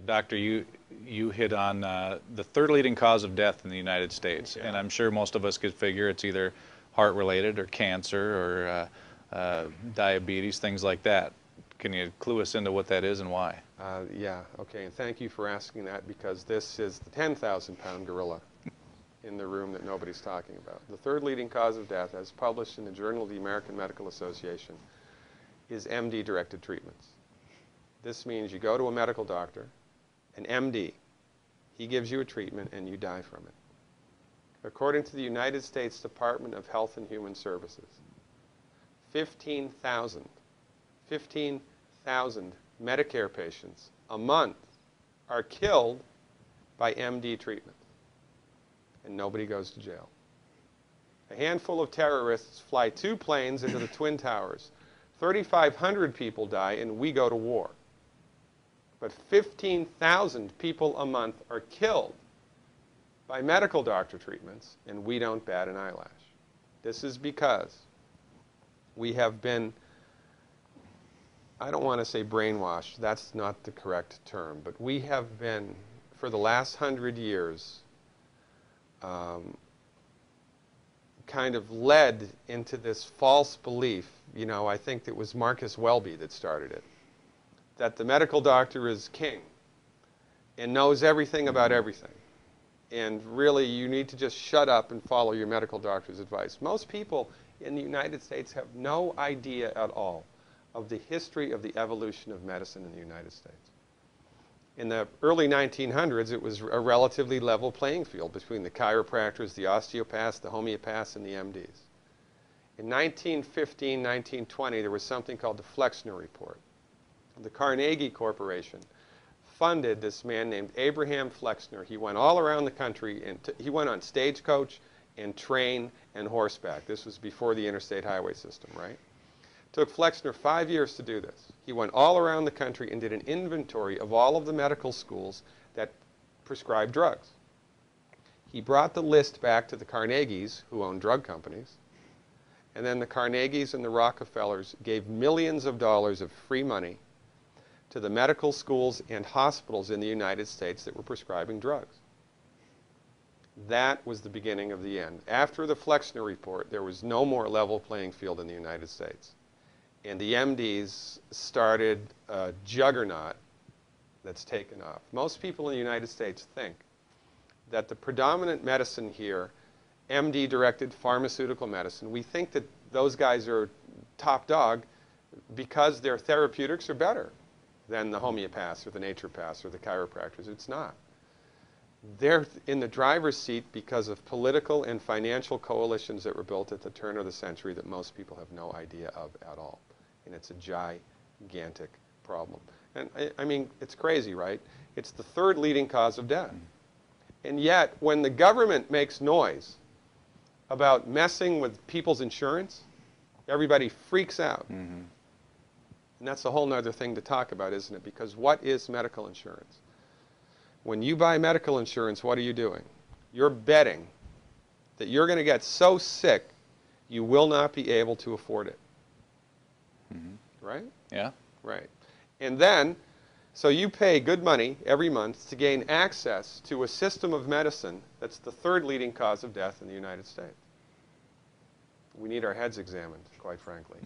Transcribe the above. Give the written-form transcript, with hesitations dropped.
Doctor, you hit on the third leading cause of death in the United States, Yeah. and I'm sure most of us could figure it's either heart-related or cancer or diabetes, things like that. Can you clue us into what that is and why? Yeah, okay, and thank you for asking that, because this is the 10,000-pound gorilla in the room that nobody's talking about. The third leading cause of death, as published in the Journal of the American Medical Association, is MD-directed treatments. This means you go to a medical doctor, an MD. He gives you a treatment and you die from it. According to the United States Department of Health and Human Services, 15,000 Medicare patients a month are killed by MD treatment, and nobody goes to jail. A handful of terrorists fly 2 planes into the Twin Towers. 3,500 people die, and we go to war. But 15,000 people a month are killed by medical doctor treatments, and we don't bat an eyelash. This is because we have been, I don't want to say brainwashed, that's not the correct term, but we have been, for the last 100 years, kind of led into this false belief. You know, I think it was Marcus Welby that started it, that the medical doctor is king and knows everything about everything. And really, you need to just shut up and follow your medical doctor's advice. Most people in the United States have no idea at all of the history of the evolution of medicine in the United States. In the early 1900s, it was a relatively level playing field between the chiropractors, the osteopaths, the homeopaths, and the MDs. In 1915, 1920, there was something called the Flexner Report. The Carnegie Corporation funded this man named Abraham Flexner. He went all around the country, and he went on stagecoach and train and horseback. This was before the interstate highway system, right? Took Flexner 5 years to do this. He went all around the country and did an inventory of all of the medical schools that prescribed drugs. He brought the list back to the Carnegies, who own drug companies, and then the Carnegies and the Rockefellers gave millions of dollars of free money to the medical schools and hospitals in the United States that were prescribing drugs. That was the beginning of the end. After the Flexner Report, there was no more level playing field in the United States. And the MDs started a juggernaut that's taken off. Most people in the United States think that the predominant medicine here, MD-directed pharmaceutical medicine, we think that those guys are top dog because their therapeutics are better than the homeopaths or the naturopaths or the chiropractors. It's not. They're in the driver's seat because of political and financial coalitions that were built at the turn of the century that most people have no idea of at all. And it's a gigantic problem. And I mean, it's crazy, right? It's the third leading cause of death. And yet, when the government makes noise about messing with people's insurance, everybody freaks out. And that's a whole nother thing to talk about, isn't it? Because what is medical insurance? When you buy medical insurance, what are you doing? You're betting that you're going to get so sick you will not be able to afford it. Right? Yeah. Right. And then, so you pay good money every month to gain access to a system of medicine that's the third leading cause of death in the United States. We need our heads examined, quite frankly.